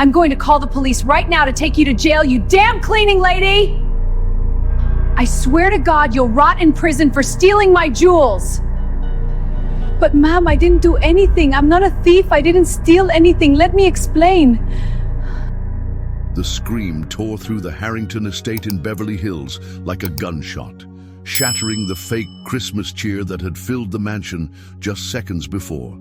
I'm going to call the police right now to take you to jail, you damn cleaning lady! I swear to God you'll rot in prison for stealing my jewels! But ma'am, I didn't do anything. I'm not a thief. I didn't steal anything. Let me explain. The scream tore through the Harrington estate in Beverly Hills like a gunshot, shattering the fake Christmas cheer that had filled the mansion just seconds before.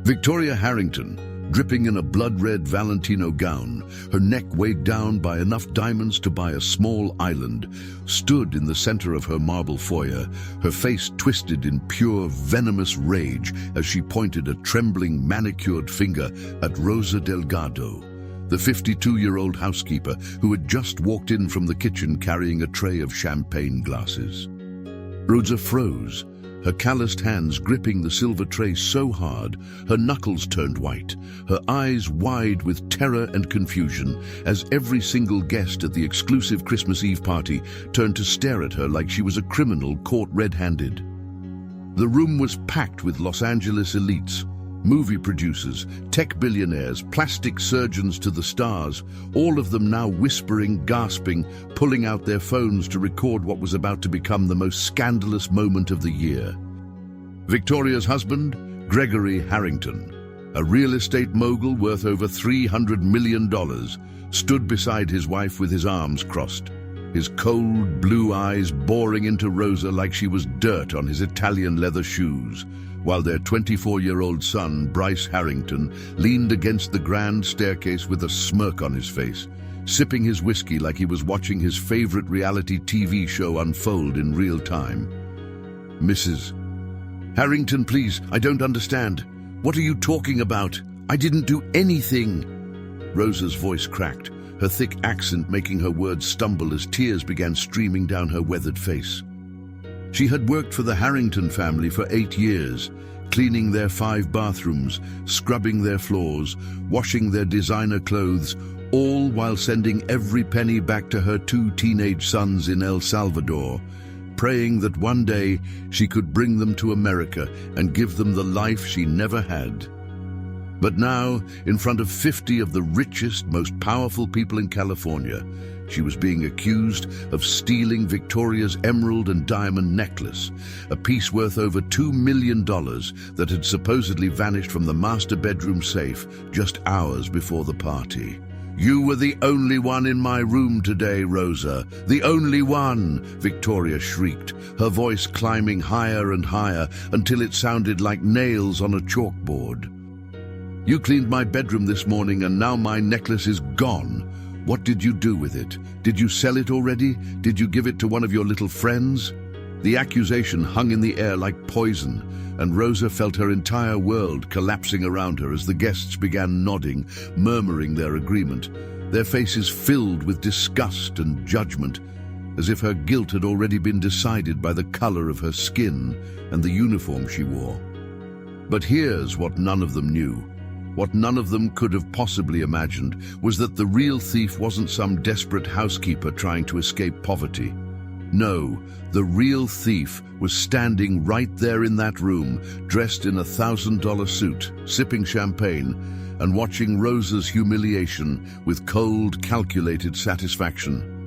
Victoria Harrington, dripping in a blood-red Valentino gown, her neck weighed down by enough diamonds to buy a small island, stood in the center of her marble foyer, her face twisted in pure, venomous rage as she pointed a trembling, manicured finger at Rosa Delgado, the 52-year-old housekeeper who had just walked in from the kitchen carrying a tray of champagne glasses. Rosa froze, her calloused hands gripping the silver tray so hard, her knuckles turned white, her eyes wide with terror and confusion, as every single guest at the exclusive Christmas Eve party turned to stare at her like she was a criminal caught red-handed. The room was packed with Los Angeles elites, movie producers, tech billionaires, plastic surgeons to the stars, all of them now whispering, gasping, pulling out their phones to record what was about to become the most scandalous moment of the year. Victoria's husband, Gregory Harrington, a real estate mogul worth over $300 million, stood beside his wife with his arms crossed, his cold blue eyes boring into Rosa like she was dirt on his Italian leather shoes, while their 24-year-old son, Bryce Harrington, leaned against the grand staircase with a smirk on his face, sipping his whiskey like he was watching his favorite reality TV show unfold in real time. Mrs. Harrington, please, I don't understand. What are you talking about? I didn't do anything. Rosa's voice cracked, her thick accent making her words stumble as tears began streaming down her weathered face. She had worked for the Harrington family for 8 years, cleaning their 5 bathrooms, scrubbing their floors, washing their designer clothes, all while sending every penny back to her 2 teenage sons in El Salvador, praying that one day she could bring them to America and give them the life she never had. But now, in front of 50 of the richest, most powerful people in California, she was being accused of stealing Victoria's emerald and diamond necklace, a piece worth over $2 million that had supposedly vanished from the master bedroom safe just hours before the party. You were the only one in my room today, Rosa. The only one, Victoria shrieked, her voice climbing higher and higher until it sounded like nails on a chalkboard. You cleaned my bedroom this morning and now my necklace is gone. What did you do with it? Did you sell it already? Did you give it to one of your little friends? The accusation hung in the air like poison, and Rosa felt her entire world collapsing around her as the guests began nodding, murmuring their agreement, their faces filled with disgust and judgment, as if her guilt had already been decided by the color of her skin and the uniform she wore. But here's what none of them knew. What none of them could have possibly imagined was that the real thief wasn't some desperate housekeeper trying to escape poverty. No, the real thief was standing right there in that room, dressed in a $1,000 suit, sipping champagne, and watching Rosa's humiliation with cold, calculated satisfaction.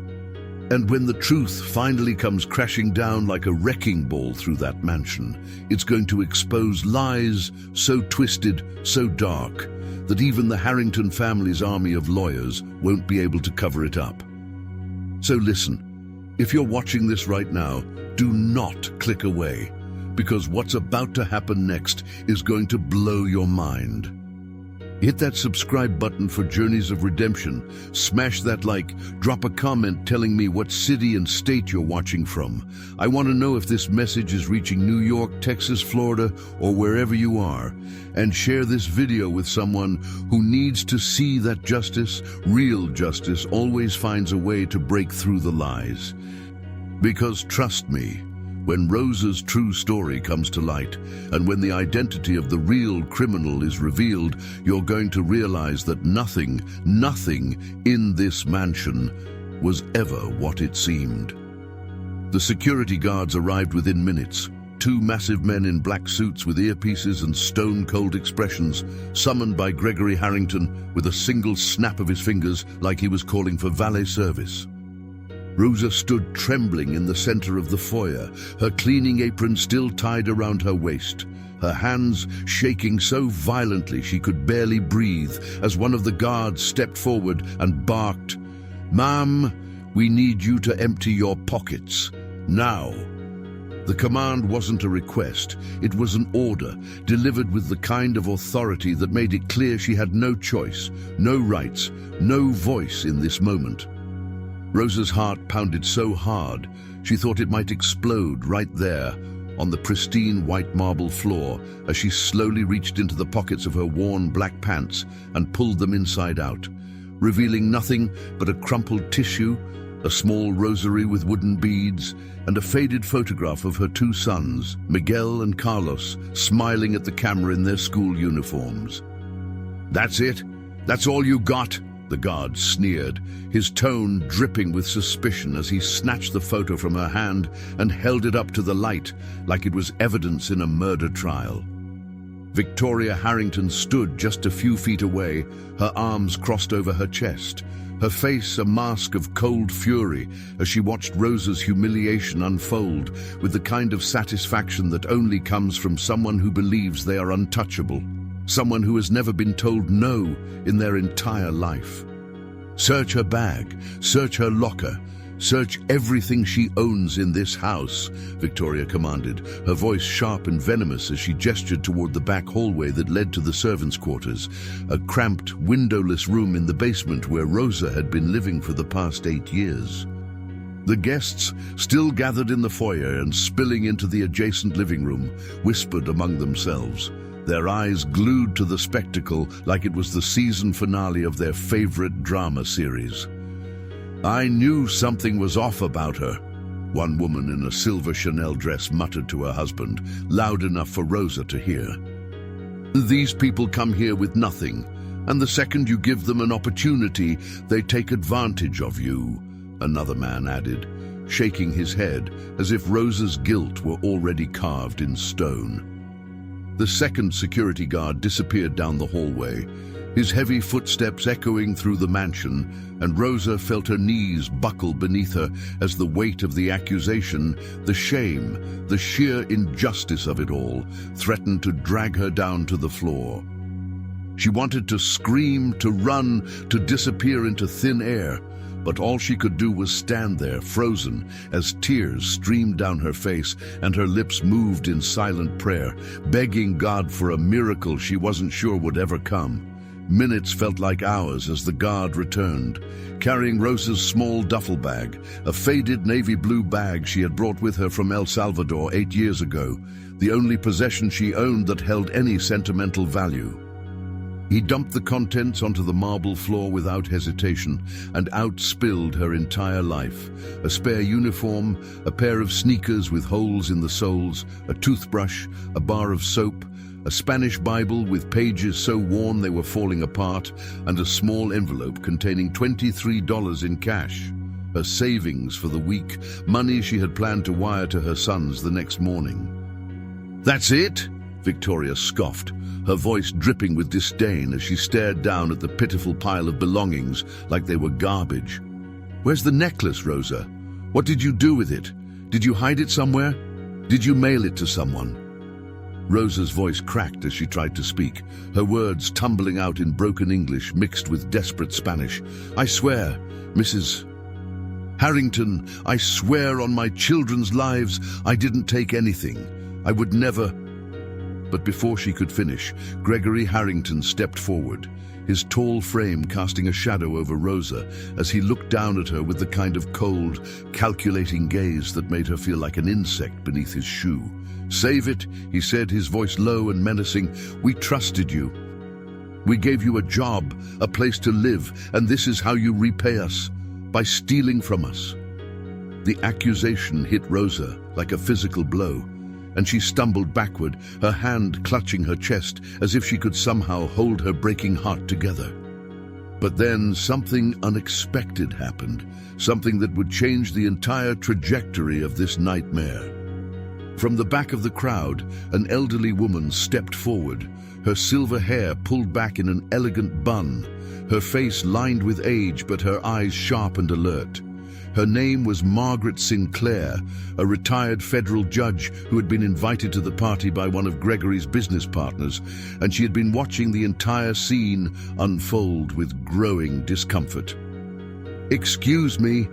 And when the truth finally comes crashing down like a wrecking ball through that mansion, it's going to expose lies so twisted, so dark, that even the Harrington family's army of lawyers won't be able to cover it up. So listen, if you're watching this right now, do not click away, because what's about to happen next is going to blow your mind. Hit that subscribe button for Journeys of Redemption, smash that like, drop a comment telling me what city and state you're watching from. I want to know if this message is reaching New York, Texas, Florida, or wherever you are. And share this video with someone who needs to see that justice, real justice, always finds a way to break through the lies. Because trust me, when Rosa's true story comes to light, and when the identity of the real criminal is revealed, you're going to realize that nothing in this mansion was ever what it seemed. The security guards arrived within minutes, two massive men in black suits with earpieces and stone-cold expressions, summoned by Gregory Harrington with a single snap of his fingers like he was calling for valet service. Rosa stood trembling in the center of the foyer, her cleaning apron still tied around her waist, her hands shaking so violently she could barely breathe as one of the guards stepped forward and barked, "Ma'am, we need you to empty your pockets, now." The command wasn't a request, it was an order, delivered with the kind of authority that made it clear she had no choice, no rights, no voice in this moment. Rosa's heart pounded so hard, she thought it might explode right there, on the pristine white marble floor, as she slowly reached into the pockets of her worn black pants and pulled them inside out, revealing nothing but a crumpled tissue, a small rosary with wooden beads, and a faded photograph of her two sons, Miguel and Carlos, smiling at the camera in their school uniforms. "That's it? That's all you got?" The guard sneered, his tone dripping with suspicion as he snatched the photo from her hand and held it up to the light like it was evidence in a murder trial. Victoria Harrington stood just a few feet away, her arms crossed over her chest, her face a mask of cold fury as she watched Rosa's humiliation unfold with the kind of satisfaction that only comes from someone who believes they are untouchable, someone who has never been told no in their entire life. "Search her bag, search her locker, search everything she owns in this house," Victoria commanded, her voice sharp and venomous as she gestured toward the back hallway that led to the servants' quarters, a cramped, windowless room in the basement where Rosa had been living for the past 8 years. The guests, still gathered in the foyer and spilling into the adjacent living room, whispered among themselves, their eyes glued to the spectacle like it was the season finale of their favorite drama series. "I knew something was off about her," one woman in a silver Chanel dress muttered to her husband, loud enough for Rosa to hear. "These people come here with nothing, and the second you give them an opportunity, they take advantage of you," another man added, shaking his head as if Rosa's guilt were already carved in stone. The second security guard disappeared down the hallway, his heavy footsteps echoing through the mansion, and Rosa felt her knees buckle beneath her as the weight of the accusation, the shame, the sheer injustice of it all, threatened to drag her down to the floor. She wanted to scream, to run, to disappear into thin air, but all she could do was stand there, frozen, as tears streamed down her face and her lips moved in silent prayer, begging God for a miracle she wasn't sure would ever come. Minutes felt like hours as the guard returned, carrying Rosa's small duffel bag, a faded navy blue bag she had brought with her from El Salvador 8 years ago, the only possession she owned that held any sentimental value. He dumped the contents onto the marble floor without hesitation, and out spilled her entire life. A spare uniform, a pair of sneakers with holes in the soles, a toothbrush, a bar of soap, a Spanish Bible with pages so worn they were falling apart, and a small envelope containing $23 in cash. Her savings for the week, money she had planned to wire to her sons the next morning. "That's it?" Victoria scoffed, her voice dripping with disdain as she stared down at the pitiful pile of belongings like they were garbage. "Where's the necklace, Rosa? What did you do with it? Did you hide it somewhere? Did you mail it to someone?" Rosa's voice cracked as she tried to speak, her words tumbling out in broken English mixed with desperate Spanish. "I swear, Mrs. Harrington, I swear on my children's lives I didn't take anything. I would never..." But before she could finish, Gregory Harrington stepped forward, his tall frame casting a shadow over Rosa as he looked down at her with the kind of cold, calculating gaze that made her feel like an insect beneath his shoe. "Save it," he said, his voice low and menacing. "We trusted you. We gave you a job, a place to live, and this is how you repay us, by stealing from us." The accusation hit Rosa like a physical blow, and she stumbled backward, her hand clutching her chest as if she could somehow hold her breaking heart together. But then something unexpected happened, something that would change the entire trajectory of this nightmare. From the back of the crowd, an elderly woman stepped forward, her silver hair pulled back in an elegant bun, her face lined with age but her eyes sharp and alert. Her name was Margaret Sinclair, a retired federal judge who had been invited to the party by one of Gregory's business partners, and she had been watching the entire scene unfold with growing discomfort. "Excuse me,"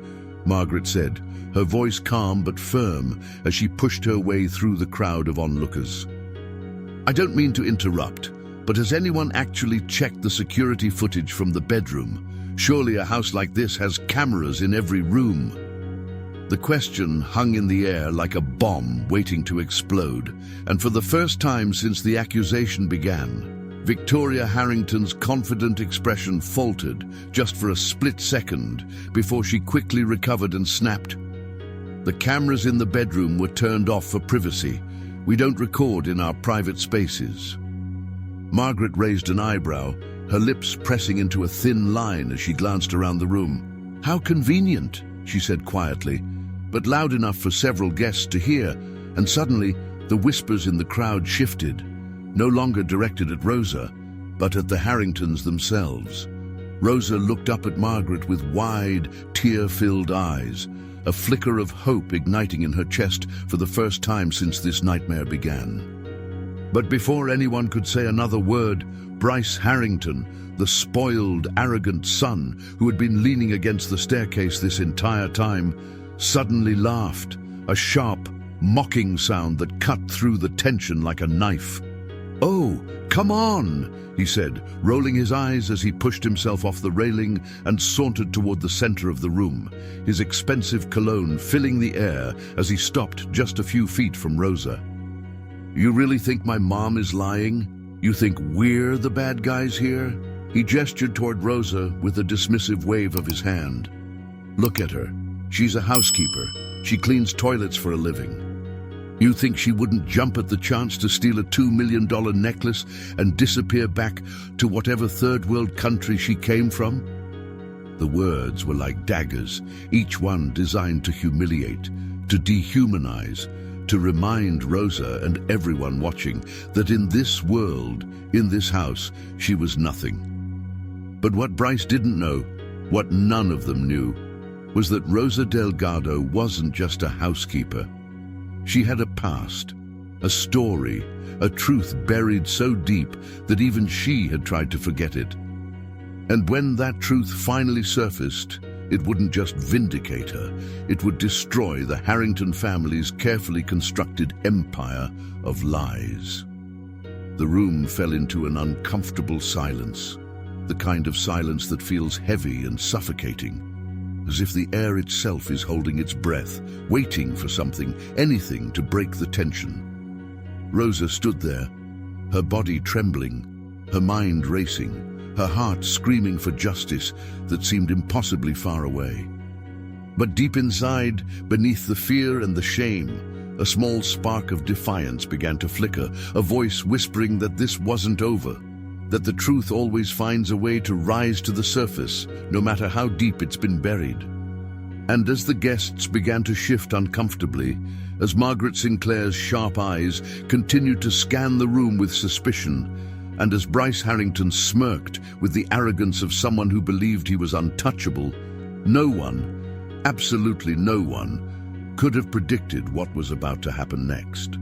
Margaret said, her voice calm but firm as she pushed her way through the crowd of onlookers. "I don't mean to interrupt, but has anyone actually checked the security footage from the bedroom? Surely a house like this has cameras in every room." The question hung in the air like a bomb waiting to explode, and for the first time since the accusation began, Victoria Harrington's confident expression faltered just for a split second before she quickly recovered and snapped, "The cameras in the bedroom were turned off for privacy. We don't record in our private spaces." Margaret raised an eyebrow, her lips pressing into a thin line as she glanced around the room. "How convenient," she said quietly, but loud enough for several guests to hear, and suddenly the whispers in the crowd shifted, no longer directed at Rosa, but at the Harringtons themselves. Rosa looked up at Margaret with wide, tear-filled eyes, a flicker of hope igniting in her chest for the first time since this nightmare began. But before anyone could say another word, Bryce Harrington, the spoiled, arrogant son who had been leaning against the staircase this entire time, suddenly laughed, a sharp, mocking sound that cut through the tension like a knife. "Oh, come on," he said, rolling his eyes as he pushed himself off the railing and sauntered toward the center of the room, his expensive cologne filling the air as he stopped just a few feet from Rosa. "You really think my mom is lying? You think we're the bad guys here?" He gestured toward Rosa with a dismissive wave of his hand. "Look at her. She's a housekeeper. She cleans toilets for a living. You think she wouldn't jump at the chance to steal a $2 million necklace and disappear back to whatever third world country she came from?" The words were like daggers, each one designed to humiliate, to dehumanize, to remind Rosa and everyone watching that in this world, in this house, she was nothing. But what Bryce didn't know, what none of them knew, was that Rosa Delgado wasn't just a housekeeper. She had a past, a story, a truth buried so deep that even she had tried to forget it. And when that truth finally surfaced, it wouldn't just vindicate her, it would destroy the Harrington family's carefully constructed empire of lies. The room fell into an uncomfortable silence, the kind of silence that feels heavy and suffocating, as if the air itself is holding its breath, waiting for something, anything to break the tension. Rosa stood there, her body trembling, her mind racing, her heart screaming for justice that seemed impossibly far away. But deep inside, beneath the fear and the shame, a small spark of defiance began to flicker, a voice whispering that this wasn't over, that the truth always finds a way to rise to the surface, no matter how deep it's been buried. And as the guests began to shift uncomfortably, as Margaret Sinclair's sharp eyes continued to scan the room with suspicion, and as Bryce Harrington smirked with the arrogance of someone who believed he was untouchable, no one, absolutely no one, could have predicted what was about to happen next.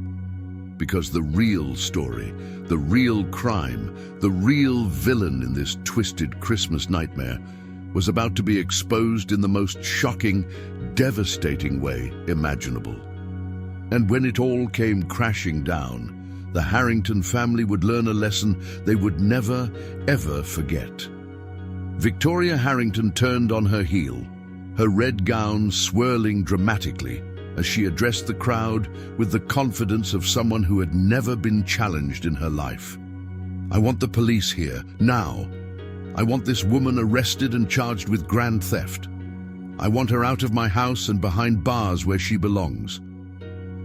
Because the real story, the real crime, the real villain in this twisted Christmas nightmare was about to be exposed in the most shocking, devastating way imaginable. And when it all came crashing down, the Harrington family would learn a lesson they would never, ever forget. Victoria Harrington turned on her heel, her red gown swirling dramatically as she addressed the crowd with the confidence of someone who had never been challenged in her life. "I want the police here, now. I want this woman arrested and charged with grand theft. I want her out of my house and behind bars where she belongs."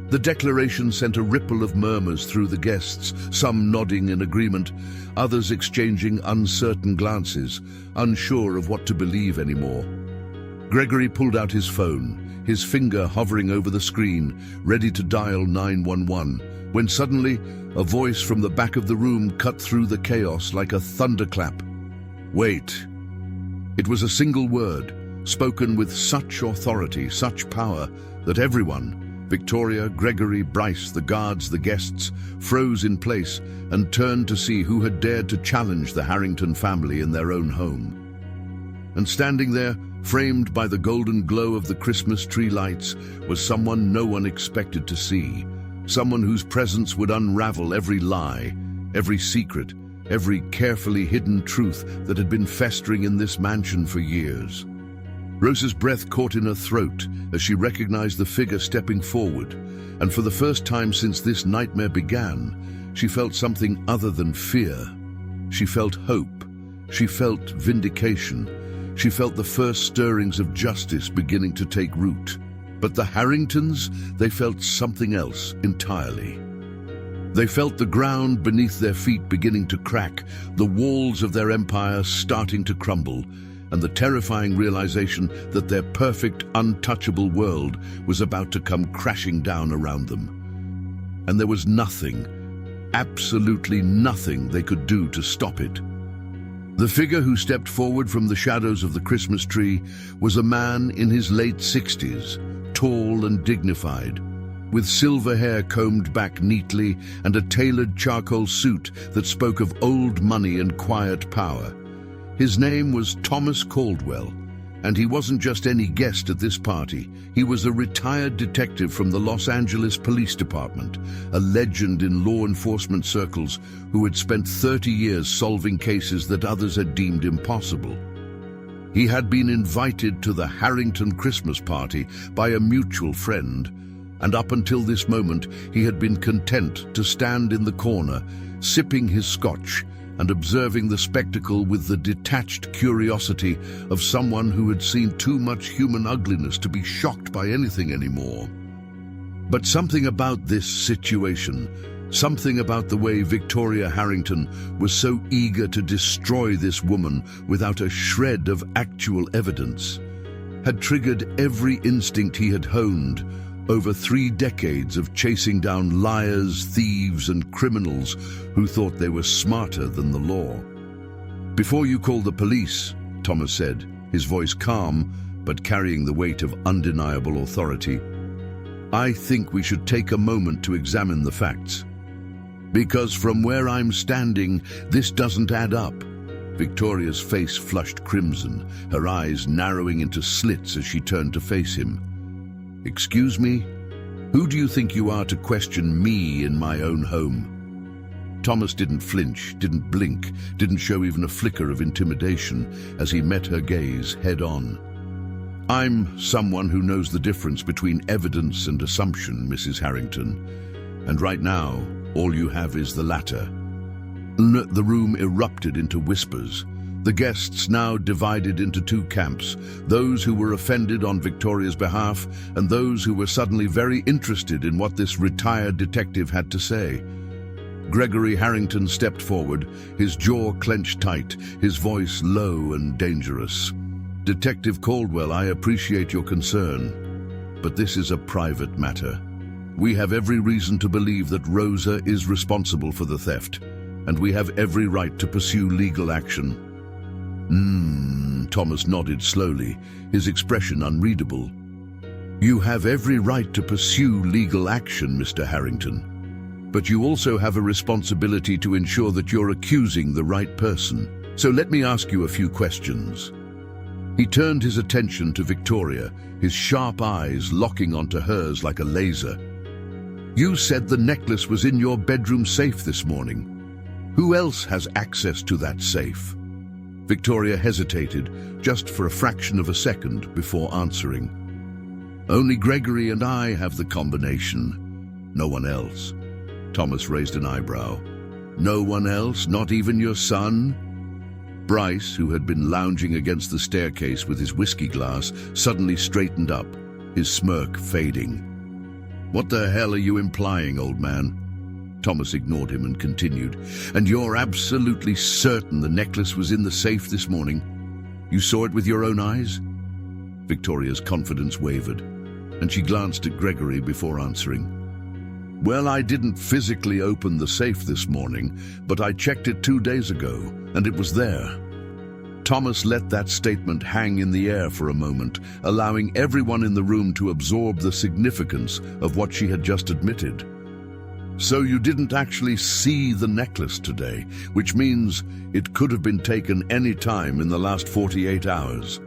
The declaration sent a ripple of murmurs through the guests, some nodding in agreement, others exchanging uncertain glances, unsure of what to believe anymore. Gregory pulled out his phone, his finger hovering over the screen, ready to dial 911, when suddenly a voice from the back of the room cut through the chaos like a thunderclap. Wait. It was a single word, spoken with such authority, such power, that everyone, Victoria, Gregory, Bryce, the guards, the guests, froze in place and turned to see who had dared to challenge the Harrington family in their own home. And standing there, framed by the golden glow of the Christmas tree lights, was someone no one expected to see. Someone whose presence would unravel every lie, every secret, every carefully hidden truth that had been festering in this mansion for years. Rosa's breath caught in her throat as she recognized the figure stepping forward, and for the first time since this nightmare began, she felt something other than fear. She felt hope. She felt vindication. She felt the first stirrings of justice beginning to take root. But the Harringtons, they felt something else entirely. They felt the ground beneath their feet beginning to crack, the walls of their empire starting to crumble, and the terrifying realization that their perfect, untouchable world was about to come crashing down around them. And there was nothing, absolutely nothing they could do to stop it. The figure who stepped forward from the shadows of the Christmas tree was a man in his late 60s, tall and dignified, with silver hair combed back neatly and a tailored charcoal suit that spoke of old money and quiet power. His name was Thomas Caldwell, and he wasn't just any guest at this party. He was a retired detective from the Los Angeles Police Department, a legend in law enforcement circles who had spent 30 years solving cases that others had deemed impossible. He had been invited to the Harrington Christmas party by a mutual friend, and up until this moment he had been content to stand in the corner, sipping his scotch and observing the spectacle with the detached curiosity of someone who had seen too much human ugliness to be shocked by anything anymore. But something about this situation, something about the way Victoria Harrington was so eager to destroy this woman without a shred of actual evidence, had triggered every instinct he had honed over 3 decades of chasing down liars, thieves, and criminals who thought they were smarter than the law. "Before you call the police," Thomas said, his voice calm but carrying the weight of undeniable authority, "I think we should take a moment to examine the facts. Because from where I'm standing, this doesn't add up." Victoria's face flushed crimson, her eyes narrowing into slits as she turned to face him. "Excuse me? Who do you think you are to question me in my own home?" Thomas didn't flinch, didn't blink, didn't show even a flicker of intimidation as he met her gaze head-on. "I'm someone who knows the difference between evidence and assumption, Mrs. Harrington, and right now, all you have is the latter." The room erupted into whispers. The guests now divided into 2 camps, those who were offended on Victoria's behalf and those who were suddenly very interested in what this retired detective had to say. Gregory Harrington stepped forward, his jaw clenched tight, his voice low and dangerous. "Detective Caldwell, I appreciate your concern, but this is a private matter. We have every reason to believe that Rosa is responsible for the theft, and we have every right to pursue legal action." Thomas nodded slowly, his expression unreadable. "You have every right to pursue legal action, Mr. Harrington. But you also have a responsibility to ensure that you're accusing the right person. So let me ask you a few questions." He turned his attention to Victoria, his sharp eyes locking onto hers like a laser. "You said the necklace was in your bedroom safe this morning. Who else has access to that safe?" Victoria hesitated, just for a fraction of a second before answering. "Only Gregory and I have the combination. No one else." Thomas raised an eyebrow. "No one else? Not even your son?" Bryce, who had been lounging against the staircase with his whiskey glass, suddenly straightened up, his smirk fading. "What the hell are you implying, old man?" Thomas ignored him and continued. "And you're absolutely certain the necklace was in the safe this morning? You saw it with your own eyes?" Victoria's confidence wavered. and she glanced at Gregory before answering. "Well, I didn't physically open the safe this morning, but I checked it 2 days ago, and it was there." Thomas let that statement hang in the air for a moment, allowing everyone in the room to absorb the significance of what she had just admitted. "So you didn't actually see the necklace today, which means it could have been taken any time in the last 48 hours.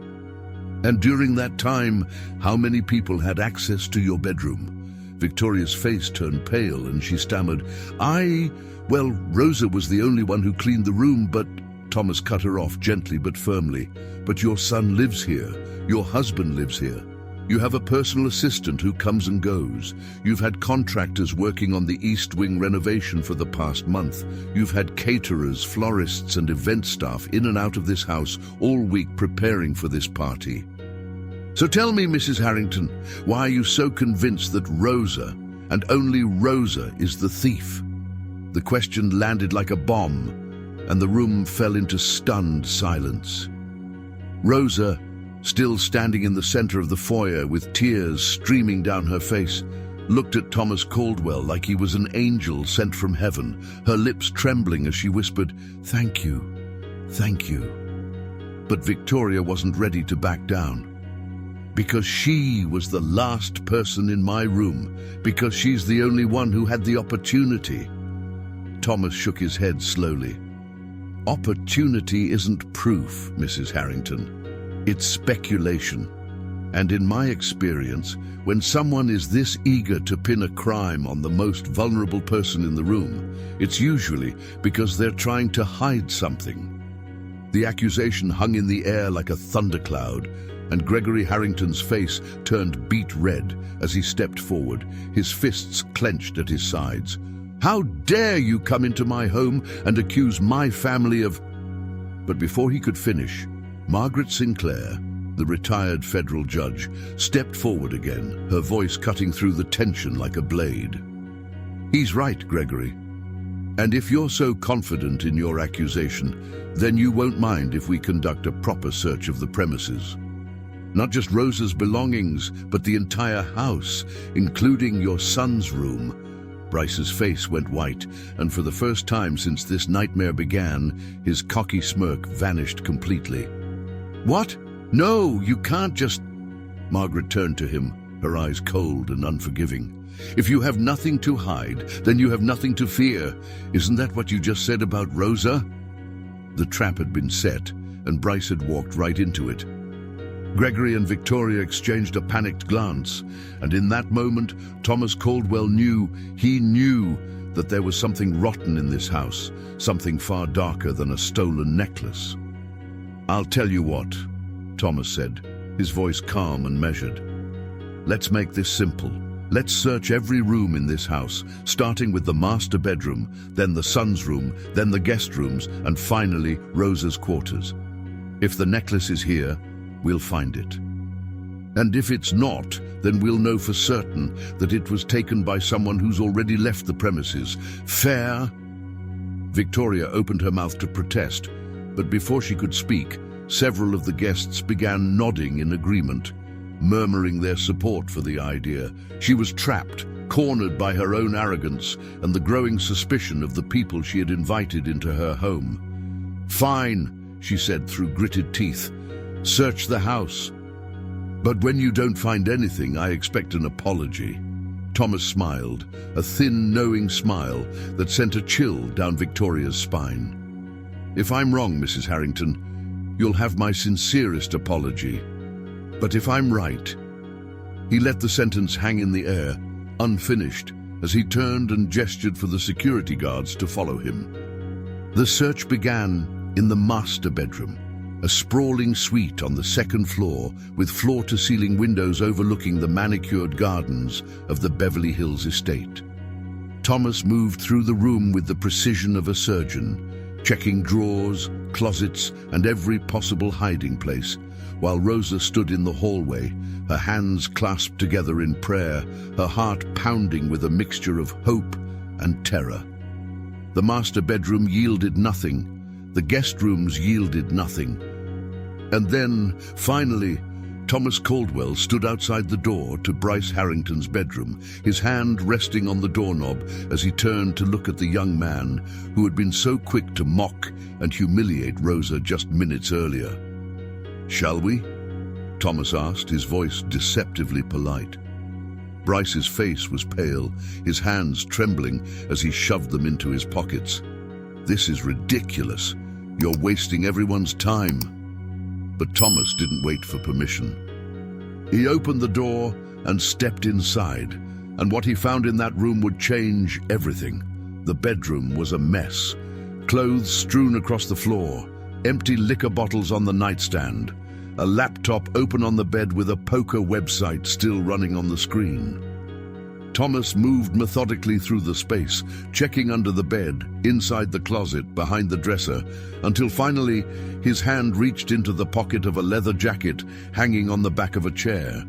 And during that time, how many people had access to your bedroom?" Victoria's face turned pale and she stammered, Well, Rosa was the only one who cleaned the room, but..." Thomas cut her off gently but firmly. "But your son lives here. Your husband lives here. You have a personal assistant who comes and goes. You've had contractors working on the East Wing renovation for the past month. You've had caterers, florists and event staff in and out of this house all week preparing for this party. So tell me, Mrs. Harrington, why are you so convinced that Rosa, and only Rosa, is the thief?" The question landed like a bomb, and the room fell into stunned silence. Rosa, still standing in the center of the foyer with tears streaming down her face, looked at Thomas Caldwell like he was an angel sent from heaven, her lips trembling as she whispered, "Thank you, thank you." But Victoria wasn't ready to back down. "Because she was the last person in my room, because she's the only one who had the opportunity." Thomas shook his head slowly. "Opportunity isn't proof, Mrs. Harrington. It's speculation. And in my experience, when someone is this eager to pin a crime on the most vulnerable person in the room, it's usually because they're trying to hide something." The accusation hung in the air like a thundercloud, and Gregory Harrington's face turned beet red as he stepped forward, his fists clenched at his sides. "How dare you come into my home and accuse my family of..." But before he could finish, Margaret Sinclair, the retired federal judge, stepped forward again, her voice cutting through the tension like a blade. "He's right, Gregory. And if you're so confident in your accusation, then you won't mind if we conduct a proper search of the premises. Not just Rosa's belongings, but the entire house, including your son's room." Bryce's face went white, and for the first time since this nightmare began, his cocky smirk vanished completely. "What? No, you can't just..." Margaret turned to him, her eyes cold and unforgiving. "If you have nothing to hide, then you have nothing to fear. Isn't that what you just said about Rosa?" The trap had been set, and Bryce had walked right into it. Gregory and Victoria exchanged a panicked glance, and in that moment, Thomas Caldwell knew that there was something rotten in this house, something far darker than a stolen necklace. "I'll tell you what," Thomas said, his voice calm and measured. "Let's make this simple. Let's search every room in this house, starting with the master bedroom, then the son's room, then the guest rooms, and finally Rosa's quarters. If the necklace is here, we'll find it. And if it's not, then we'll know for certain that it was taken by someone who's already left the premises. Fair?" Victoria opened her mouth to protest, but before she could speak, several of the guests began nodding in agreement, murmuring their support for the idea. She was trapped, cornered by her own arrogance and the growing suspicion of the people she had invited into her home. "Fine," she said through gritted teeth. "Search the house. But when you don't find anything, I expect an apology." Thomas smiled, a thin, knowing smile that sent a chill down Victoria's spine. "If I'm wrong, Mrs. Harrington, you'll have my sincerest apology. But if I'm right..." He let the sentence hang in the air, unfinished, as he turned and gestured for the security guards to follow him. The search began in the master bedroom, a sprawling suite on the second floor with floor-to-ceiling windows overlooking the manicured gardens of the Beverly Hills estate. Thomas moved through the room with the precision of a surgeon, checking drawers, closets, and every possible hiding place, while Rosa stood in the hallway, her hands clasped together in prayer, her heart pounding with a mixture of hope and terror. The master bedroom yielded nothing. The guest rooms yielded nothing. And then, finally, Thomas Caldwell stood outside the door to Bryce Harrington's bedroom, his hand resting on the doorknob as he turned to look at the young man who had been so quick to mock and humiliate Rosa just minutes earlier. "Shall we?" Thomas asked, his voice deceptively polite. Bryce's face was pale, his hands trembling as he shoved them into his pockets. "This is ridiculous. You're wasting everyone's time." But Thomas didn't wait for permission. He opened the door and stepped inside, and what he found in that room would change everything. The bedroom was a mess. Clothes strewn across the floor, empty liquor bottles on the nightstand, a laptop open on the bed with a poker website still running on the screen. Thomas moved methodically through the space, checking under the bed, inside the closet, behind the dresser, until finally his hand reached into the pocket of a leather jacket hanging on the back of a chair.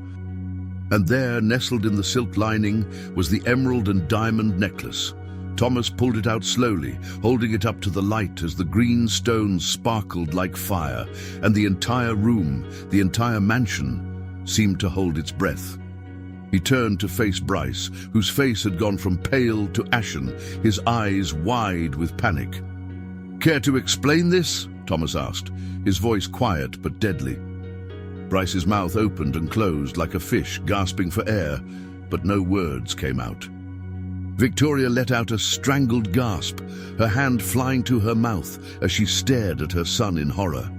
And there, nestled in the silk lining, was the emerald and diamond necklace. Thomas pulled it out slowly, holding it up to the light as the green stones sparkled like fire, and the entire room, the entire mansion, seemed to hold its breath. He turned to face Bryce, whose face had gone from pale to ashen, his eyes wide with panic. "Care to explain this?" Thomas asked, his voice quiet but deadly. Bryce's mouth opened and closed like a fish gasping for air, but no words came out. Victoria let out a strangled gasp, her hand flying to her mouth as she stared at her son in horror.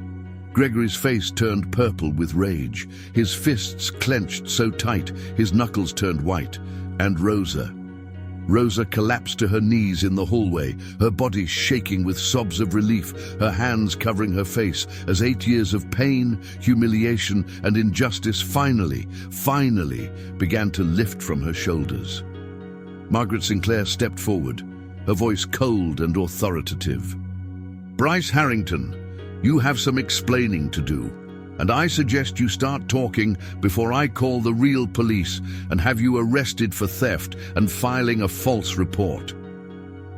Gregory's face turned purple with rage, his fists clenched so tight his knuckles turned white, and Rosa collapsed to her knees in the hallway, her body shaking with sobs of relief, her hands covering her face as 8 years of pain, humiliation, and injustice finally began to lift from her shoulders. Margaret Sinclair stepped forward, her voice cold and authoritative. "Bryce Harrington, you have some explaining to do, and I suggest you start talking before I call the real police and have you arrested for theft and filing a false report."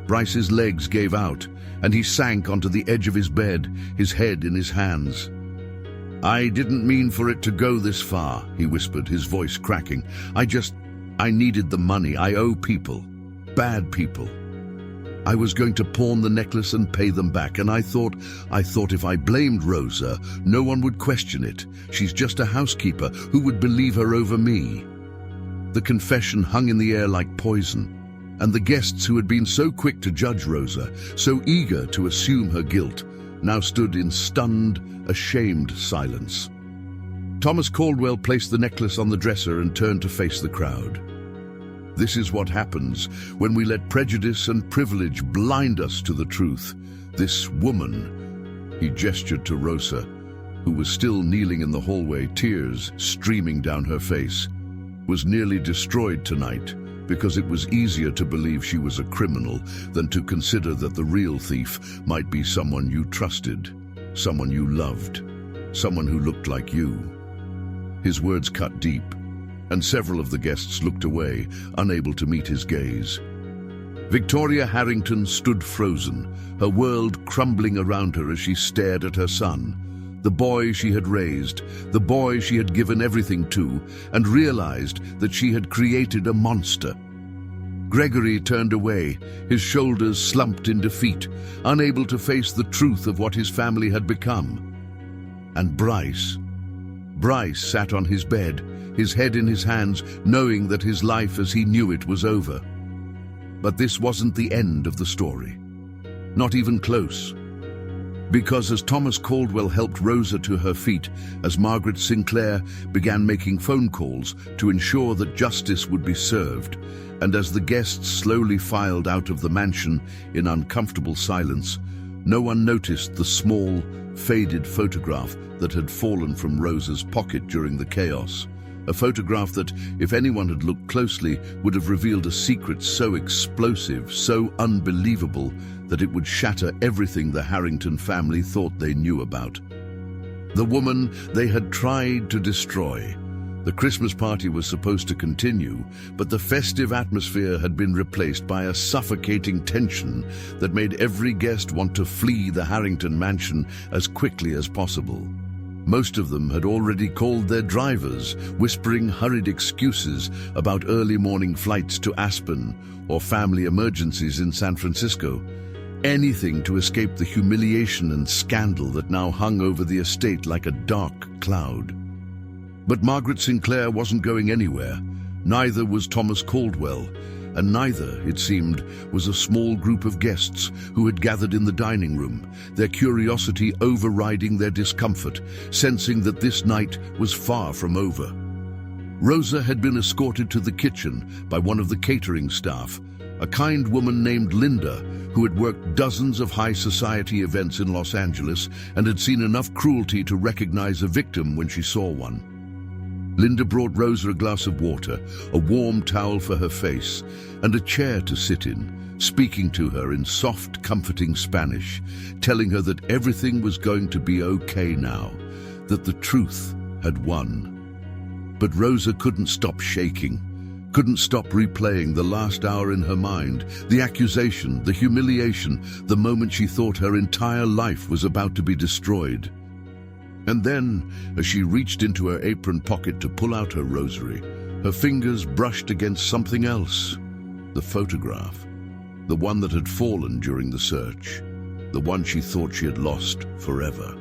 Bryce's legs gave out, and he sank onto the edge of his bed, his head in his hands. "I didn't mean for it to go this far," he whispered, his voice cracking. I needed the money. I owe people. Bad people. I was going to pawn the necklace and pay them back, and I thought if I blamed Rosa, no one would question it. She's just a housekeeper. Who would believe her over me? The confession hung in the air like poison, and the guests who had been so quick to judge Rosa, so eager to assume her guilt, now stood in stunned, ashamed silence. Thomas Caldwell placed the necklace on the dresser and turned to face the crowd. This is what happens when we let prejudice and privilege blind us to the truth. This woman, he gestured to Rosa, who was still kneeling in the hallway, tears streaming down her face, was nearly destroyed tonight because it was easier to believe she was a criminal than to consider that the real thief might be someone you trusted, someone you loved, someone who looked like you. His words cut deep, and several of the guests looked away, unable to meet his gaze. Victoria Harrington stood frozen, her world crumbling around her as she stared at her son, the boy she had raised, the boy she had given everything to, and realized that she had created a monster. Gregory turned away, his shoulders slumped in defeat, unable to face the truth of what his family had become. And Bryce sat on his bed, his head in his hands, knowing that his life as he knew it was over. But this wasn't the end of the story. Not even close. Because as Thomas Caldwell helped Rosa to her feet, as Margaret Sinclair began making phone calls to ensure that justice would be served, and as the guests slowly filed out of the mansion in uncomfortable silence, no one noticed the small, faded photograph that had fallen from Rosa's pocket during the chaos. A photograph that, if anyone had looked closely, would have revealed a secret so explosive, so unbelievable, that it would shatter everything the Harrington family thought they knew about. The woman they had tried to destroy. The Christmas party was supposed to continue, but the festive atmosphere had been replaced by a suffocating tension that made every guest want to flee the Harrington mansion as quickly as possible. Most of them had already called their drivers, whispering hurried excuses about early morning flights to Aspen or family emergencies in San Francisco. Anything to escape the humiliation and scandal that now hung over the estate like a dark cloud. But Margaret Sinclair wasn't going anywhere. Neither was Thomas Caldwell, and neither, it seemed, was a small group of guests who had gathered in the dining room, their curiosity overriding their discomfort, sensing that this night was far from over. Rosa had been escorted to the kitchen by one of the catering staff, a kind woman named Linda, who had worked dozens of high society events in Los Angeles and had seen enough cruelty to recognize a victim when she saw one. Linda brought Rosa a glass of water, a warm towel for her face, and a chair to sit in, speaking to her in soft, comforting Spanish, telling her that everything was going to be okay now, that the truth had won. But Rosa couldn't stop shaking, couldn't stop replaying the last hour in her mind, the accusation, the humiliation, the moment she thought her entire life was about to be destroyed. And then, as she reached into her apron pocket to pull out her rosary, her fingers brushed against something else. The photograph. The one that had fallen during the search. The one she thought she had lost forever.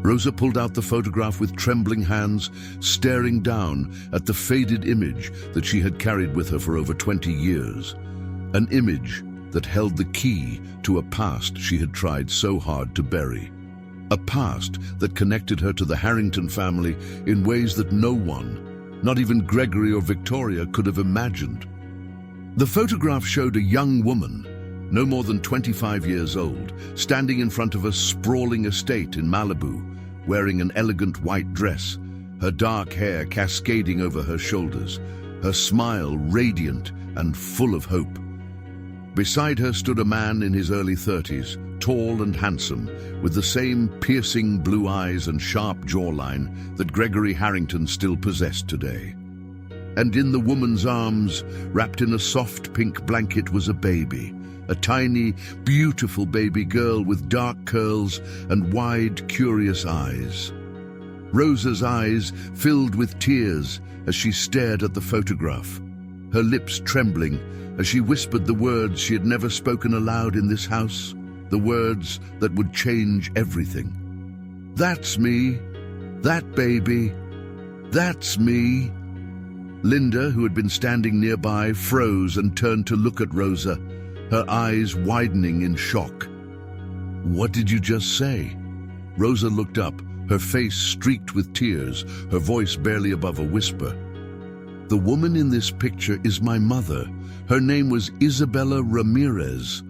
Rosa pulled out the photograph with trembling hands, staring down at the faded image that she had carried with her for over 20 years. An image that held the key to a past she had tried so hard to bury. A past that connected her to the Harrington family in ways that no one, not even Gregory or Victoria, could have imagined. The photograph showed a young woman, no more than 25 years old, standing in front of a sprawling estate in Malibu, wearing an elegant white dress, her dark hair cascading over her shoulders, her smile radiant and full of hope. Beside her stood a man in his early 30s, tall and handsome, with the same piercing blue eyes and sharp jawline that Gregory Harrington still possessed today. And in the woman's arms, wrapped in a soft pink blanket, was a baby, a tiny, beautiful baby girl with dark curls and wide, curious eyes. Rosa's eyes filled with tears as she stared at the photograph, her lips trembling as she whispered the words she had never spoken aloud in this house, the words that would change everything. "That's me. That baby. That's me." Linda, who had been standing nearby, froze and turned to look at Rosa, her eyes widening in shock. "What did you just say?" Rosa looked up, her face streaked with tears, her voice barely above a whisper. "The woman in this picture is my mother. Her name was Isabella Ramirez,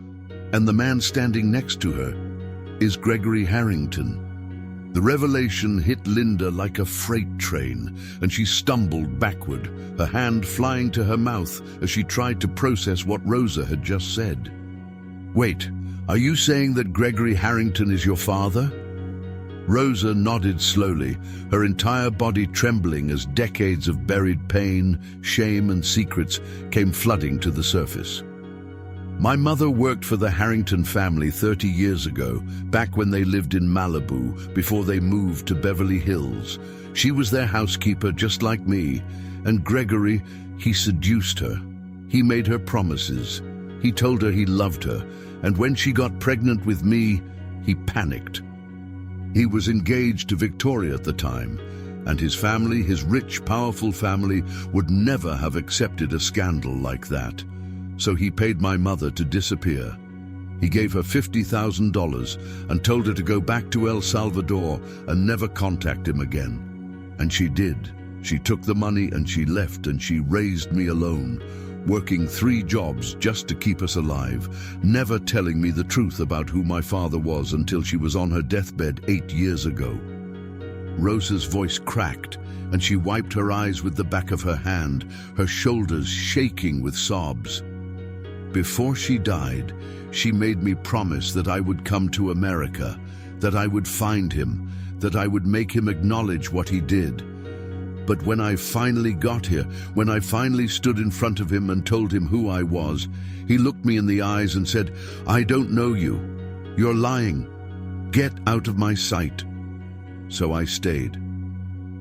and the man standing next to her is Gregory Harrington." The revelation hit Linda like a freight train, and she stumbled backward, her hand flying to her mouth as she tried to process what Rosa had just said. "Wait, are you saying that Gregory Harrington is your father?" Rosa nodded slowly, her entire body trembling as decades of buried pain, shame, and secrets came flooding to the surface. "My mother worked for the Harrington family 30 years ago, back when they lived in Malibu before they moved to Beverly Hills. She was their housekeeper just like me, and Gregory, he seduced her. He made her promises. He told her he loved her, and when she got pregnant with me, he panicked. He was engaged to Victoria at the time, and his family, his rich, powerful family, would never have accepted a scandal like that. So he paid my mother to disappear. He gave her $50,000 and told her to go back to El Salvador and never contact him again. And she did. She took the money and she left, and she raised me alone, working 3 jobs just to keep us alive, never telling me the truth about who my father was until she was on her deathbed 8 years ago." Rosa's voice cracked, and she wiped her eyes with the back of her hand, her shoulders shaking with sobs. "Before she died, she made me promise that I would come to America, that I would find him, that I would make him acknowledge what he did. But when I finally got here, when I finally stood in front of him and told him who I was, he looked me in the eyes and said, 'I don't know you. You're lying. Get out of my sight.' So I stayed.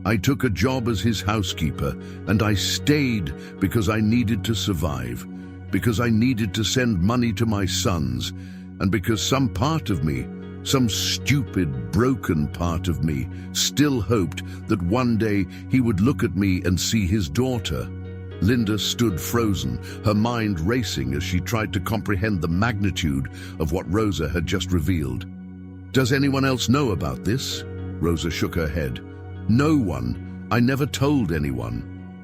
I took a job as his housekeeper, and I stayed because I needed to survive, because I needed to send money to my sons, and because some part of me, some stupid, broken part of me, still hoped that one day he would look at me and see his daughter. Linda stood frozen, her mind racing as she tried to comprehend the magnitude of what Rosa had just revealed. "Does anyone else know about this?" Rosa shook her head. "No one. I never told anyone.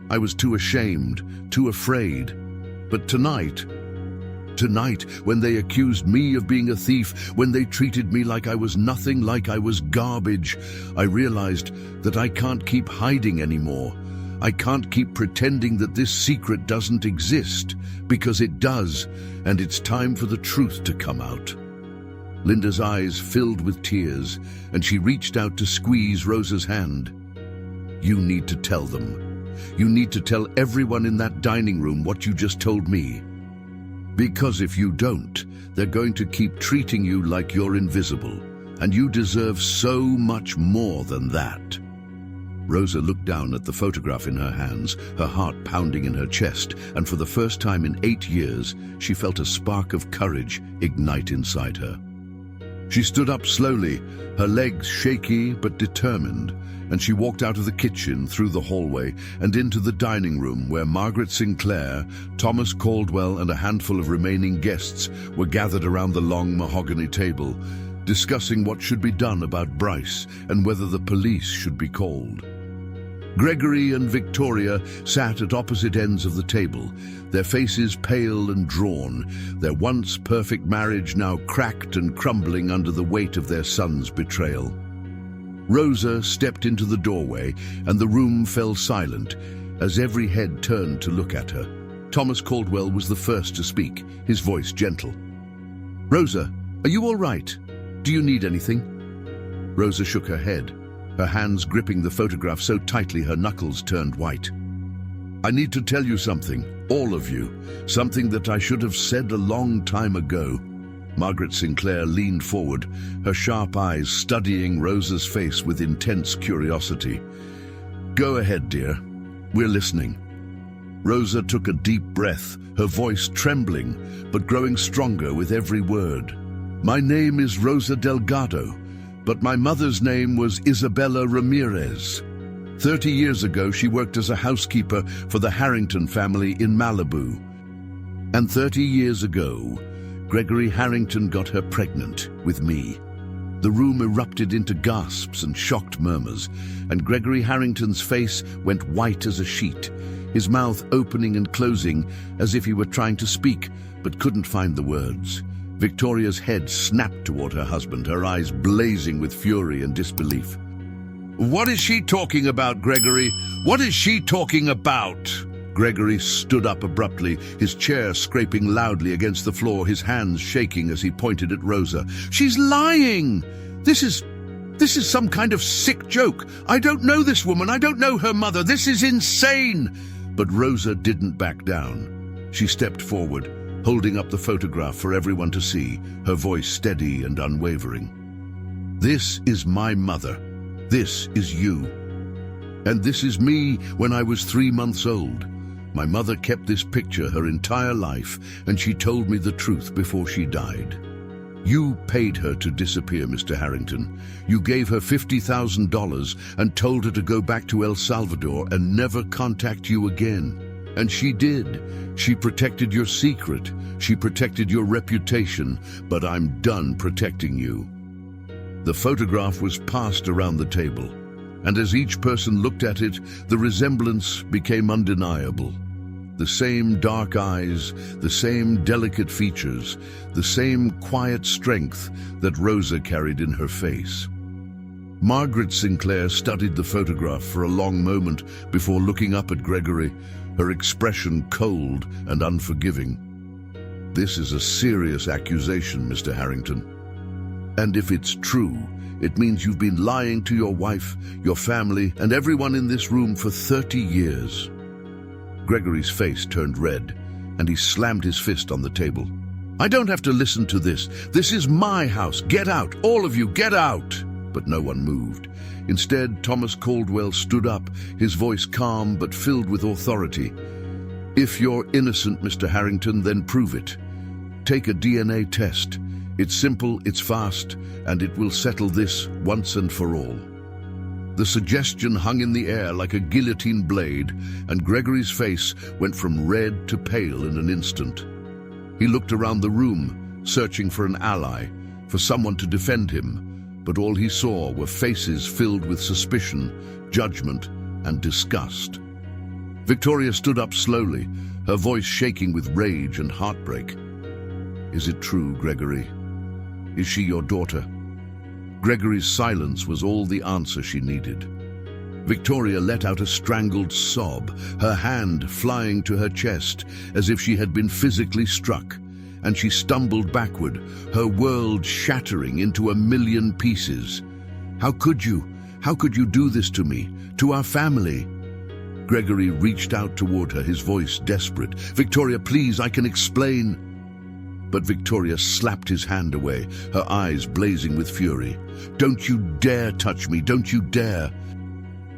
I was too ashamed, too afraid. But tonight, when they accused me of being a thief, when they treated me like I was nothing, like I was garbage, I realized that I can't keep hiding anymore. I can't keep pretending that this secret doesn't exist, because it does, and it's time for the truth to come out." Linda's eyes filled with tears, and she reached out to squeeze Rosa's hand. "You need to tell them. You need to tell everyone in that dining room what you just told me. Because if you don't, they're going to keep treating you like you're invisible, and you deserve so much more than that." Rosa looked down at the photograph in her hands, her heart pounding in her chest, and for the first time in 8 years, she felt a spark of courage ignite inside her. She stood up slowly, her legs shaky but determined, and she walked out of the kitchen, through the hallway, and into the dining room where Margaret Sinclair, Thomas Caldwell, and a handful of remaining guests were gathered around the long mahogany table, discussing what should be done about Bryce and whether the police should be called. Gregory and Victoria sat at opposite ends of the table, their faces pale and drawn, their once perfect marriage now cracked and crumbling under the weight of their son's betrayal. Rosa stepped into the doorway, and the room fell silent as every head turned to look at her. Thomas Caldwell was the first to speak, his voice gentle. "Rosa, are you all right? Do you need anything?" Rosa shook her head, her hands gripping the photograph so tightly her knuckles turned white. "I need to tell you something, all of you, something that I should have said a long time ago." Margaret Sinclair leaned forward, her sharp eyes studying Rosa's face with intense curiosity. "Go ahead, dear. We're listening." Rosa took a deep breath, her voice trembling, but growing stronger with every word. "My name is Rosa Delgado, but my mother's name was Isabella Ramirez. 30 years ago, she worked as a housekeeper for the Harrington family in Malibu. And 30 years ago, Gregory Harrington got her pregnant with me." The room erupted into gasps and shocked murmurs, and Gregory Harrington's face went white as a sheet, his mouth opening and closing as if he were trying to speak but couldn't find the words. Victoria's head snapped toward her husband, her eyes blazing with fury and disbelief. "What is she talking about, Gregory? What is she talking about?" Gregory stood up abruptly, his chair scraping loudly against the floor, his hands shaking as he pointed at Rosa. "She's lying! This is some kind of sick joke. I don't know this woman. I don't know her mother. This is insane!" But Rosa didn't back down. She stepped forward, holding up the photograph for everyone to see, her voice steady and unwavering. "This is my mother. This is you. And this is me when I was 3 months old. My mother kept this picture her entire life, and she told me the truth before she died. You paid her to disappear, Mr. Harrington. You gave her $50,000 and told her to go back to El Salvador and never contact you again. And she did. She protected your secret. She protected your reputation, but I'm done protecting you." The photograph was passed around the table, and as each person looked at it, the resemblance became undeniable. The same dark eyes, the same delicate features, the same quiet strength that Rosa carried in her face. Margaret Sinclair studied the photograph for a long moment before looking up at Gregory, her expression cold and unforgiving. "This is a serious accusation, Mr. Harrington. And if it's true, it means you've been lying to your wife, your family, and everyone in this room for 30 years. Gregory's face turned red, and he slammed his fist on the table. "I don't have to listen to this. This is my house. Get out. All of you, get out." But no one moved. Instead, Thomas Caldwell stood up, his voice calm but filled with authority. "If you're innocent, Mr. Harrington, then prove it. Take a DNA test. It's simple, it's fast, and it will settle this once and for all." The suggestion hung in the air like a guillotine blade, and Gregory's face went from red to pale in an instant. He looked around the room, searching for an ally, for someone to defend him, but all he saw were faces filled with suspicion, judgment, and disgust. Victoria stood up slowly, her voice shaking with rage and heartbreak. "Is it true, Gregory? Is she your daughter?" Gregory's silence was all the answer she needed. Victoria let out a strangled sob, her hand flying to her chest as if she had been physically struck, and she stumbled backward, her world shattering into a million pieces. How could you? How could you do this to me, to our family?" Gregory reached out toward her, his voice desperate. "Victoria, please, I can explain." But Victoria slapped his hand away, her eyes blazing with fury. "Don't you dare touch me, don't you dare!"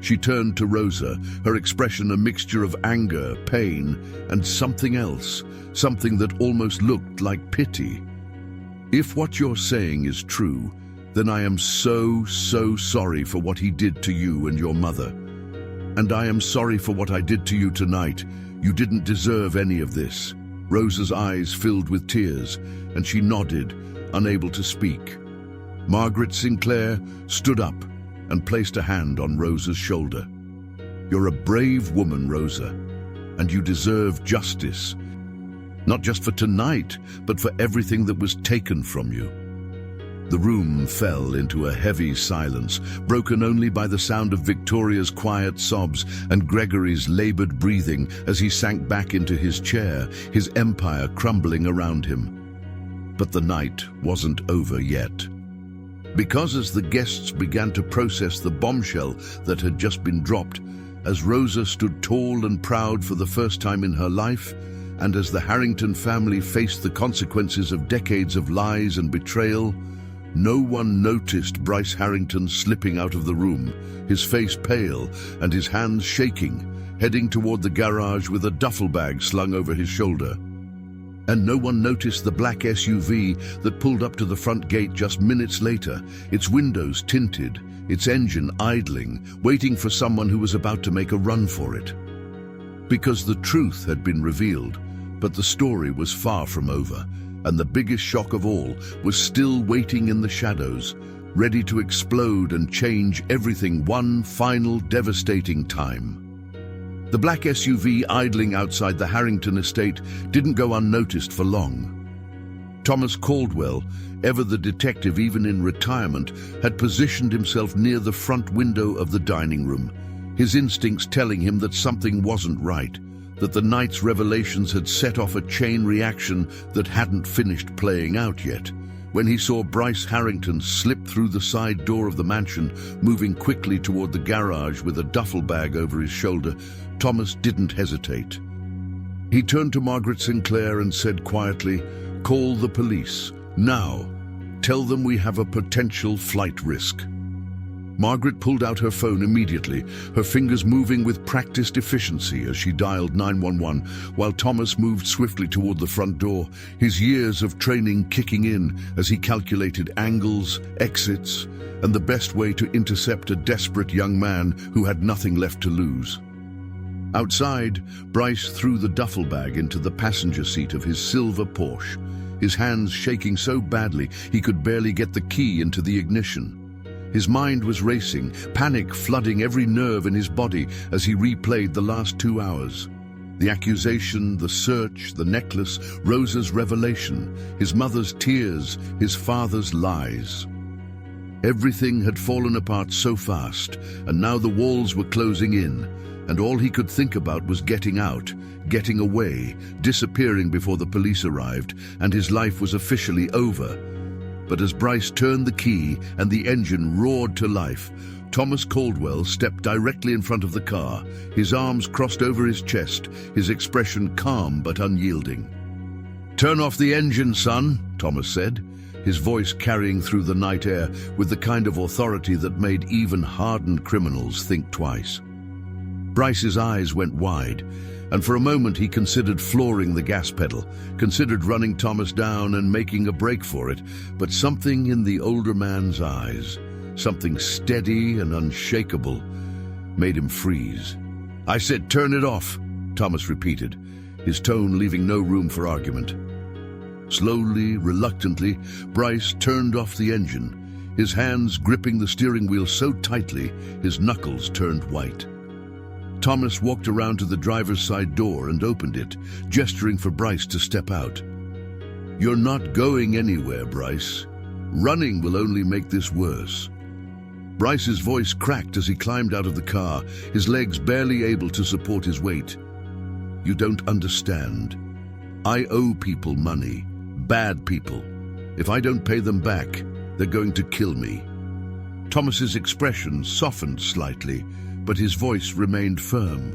She turned to Rosa, her expression a mixture of anger, pain, and something else, something that almost looked like pity. "If what you're saying is true, then I am so sorry for what he did to you and your mother. And I am sorry for what I did to you tonight. You didn't deserve any of this." Rosa's eyes filled with tears, and she nodded, unable to speak. Margaret Sinclair stood up and placed a hand on Rosa's shoulder. "You're a brave woman, Rosa, and you deserve justice. Not just for tonight, but for everything that was taken from you." The room fell into a heavy silence, broken only by the sound of Victoria's quiet sobs and Gregory's labored breathing as he sank back into his chair, his empire crumbling around him. But the night wasn't over yet. Because as the guests began to process the bombshell that had just been dropped, as Rosa stood tall and proud for the first time in her life, and as the Harrington family faced the consequences of decades of lies and betrayal, no one noticed Bryce Harrington slipping out of the room, his face pale and his hands shaking, heading toward the garage with a duffel bag slung over his shoulder. And no one noticed the black SUV that pulled up to the front gate just minutes later, its windows tinted, its engine idling, waiting for someone who was about to make a run for it. Because the truth had been revealed, but the story was far from over, and the biggest shock of all was still waiting in the shadows, ready to explode and change everything one final devastating time. The black SUV idling outside the Harrington estate didn't go unnoticed for long. Thomas Caldwell, ever the detective even in retirement, had positioned himself near the front window of the dining room, his instincts telling him that something wasn't right, that the night's revelations had set off a chain reaction that hadn't finished playing out yet. When he saw Bryce Harrington slip through the side door of the mansion, moving quickly toward the garage with a duffel bag over his shoulder, Thomas didn't hesitate. He turned to Margaret Sinclair and said quietly, "Call the police, now. Tell them we have a potential flight risk." Margaret pulled out her phone immediately, her fingers moving with practiced efficiency as she dialed 911, while Thomas moved swiftly toward the front door, his years of training kicking in as he calculated angles, exits, and the best way to intercept a desperate young man who had nothing left to lose. Outside, Bryce threw the duffel bag into the passenger seat of his silver Porsche, his hands shaking so badly he could barely get the key into the ignition. His mind was racing, panic flooding every nerve in his body as he replayed the last 2 hours. The accusation, the search, the necklace, Rosa's revelation, his mother's tears, his father's lies. Everything had fallen apart so fast, and now the walls were closing in, and all he could think about was getting out, getting away, disappearing before the police arrived, and his life was officially over. But as Bryce turned the key and the engine roared to life, Thomas Caldwell stepped directly in front of the car, his arms crossed over his chest, his expression calm but unyielding. "Turn off the engine, son," Thomas said. his voice carrying through the night air with the kind of authority that made even hardened criminals think twice. Bryce's eyes went wide, and for a moment he considered flooring the gas pedal, considered running Thomas down and making a break for it, but something in the older man's eyes, something steady and unshakable, made him freeze. "I said turn it off," Thomas repeated, his tone leaving no room for argument. Slowly, reluctantly, Bryce turned off the engine, his hands gripping the steering wheel so tightly his knuckles turned white. Thomas walked around to the driver's side door and opened it, gesturing for Bryce to step out. "You're not going anywhere, Bryce. Running will only make this worse." Bryce's voice cracked as he climbed out of the car, his legs barely able to support his weight. "You don't understand. I owe people money, bad people. If I don't pay them back, they're going to kill me." Thomas's expression softened slightly, but his voice remained firm.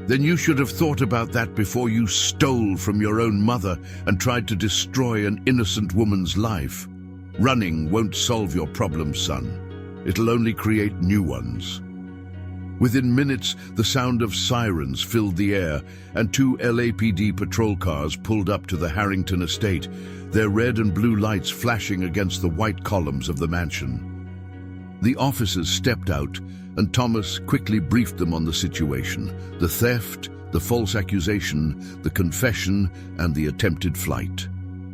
"Then you should have thought about that before you stole from your own mother and tried to destroy an innocent woman's life. Running won't solve your problems, son. It'll only create new ones." Within minutes, the sound of sirens filled the air, and 2 LAPD patrol cars pulled up to the Harrington estate, their red and blue lights flashing against the white columns of the mansion. The officers stepped out, and Thomas quickly briefed them on the situation: the theft, the false accusation, the confession, and the attempted flight.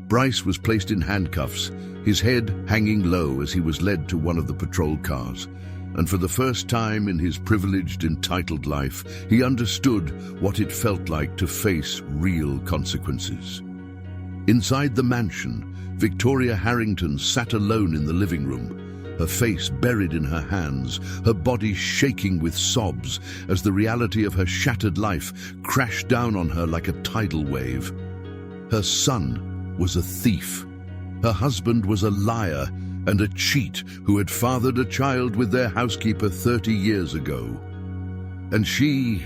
Bryce was placed in handcuffs, his head hanging low as he was led to one of the patrol cars. And for the first time in his privileged, entitled life, he understood what it felt like to face real consequences. Inside the mansion, Victoria Harrington sat alone in the living room, her face buried in her hands, her body shaking with sobs as the reality of her shattered life crashed down on her like a tidal wave. Her son was a thief. Her husband was a liar and a cheat who had fathered a child with their housekeeper 30 years ago. And she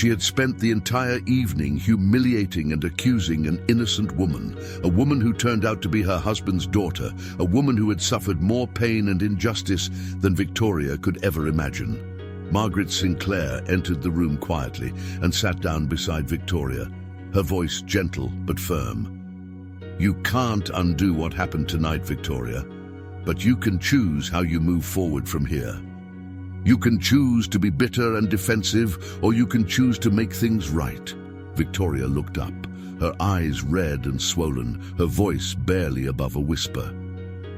had spent the entire evening humiliating and accusing an innocent woman, a woman who turned out to be her husband's daughter, a woman who had suffered more pain and injustice than Victoria could ever imagine. Margaret Sinclair entered the room quietly and sat down beside Victoria, her voice gentle but firm. "You can't undo what happened tonight, Victoria, but you can choose how you move forward from here. You can choose to be bitter and defensive, or you can choose to make things right." Victoria looked up, her eyes red and swollen, her voice barely above a whisper.